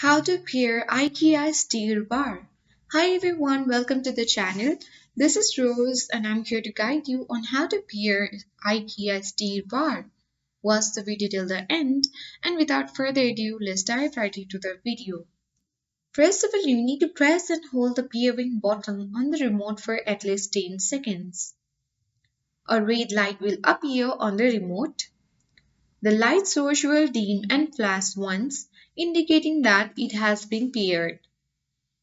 How to pair IKEA STYRBAR. Hi everyone, welcome to the channel. This is Rose and I'm here to guide you on how to pair IKEA STYRBAR. Watch the video till the end, and without further ado, let's dive right into the video. First of all, you need to press and hold the pairing button on the remote for at least 10 seconds. A red light will appear on the remote. The light source will dim and flash once, indicating that it has been paired.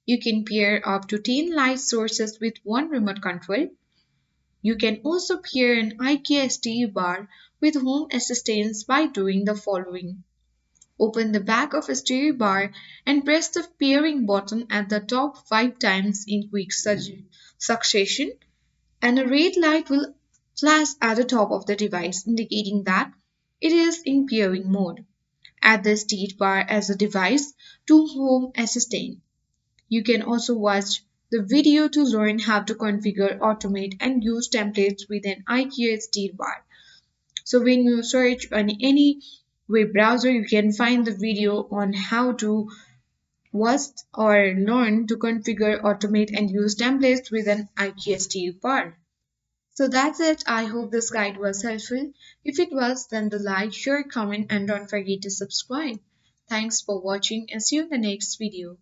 You can pair up to 10 light sources with one remote control. You can also pair an IKEA STYRBAR bar with home assistance by doing the following. Open the back of a STYRBAR bar and press the pairing button at the top 5 times in quick succession, and a red light will flash at the top of the device, indicating that it is in pairing mode. Add the STYRBAR bar as a device to Home Assistant. You can also watch the video to learn how to configure, automate, and use templates with an IKEA STYRBAR bar. So when you search on any web browser, you can find the video on how to watch or learn to configure, automate, and use templates with an IKEA STYRBAR bar. So that's it. I hope this guide was helpful. If it was, then the like, share, comment, and don't forget to subscribe. Thanks for watching and see you in the next video.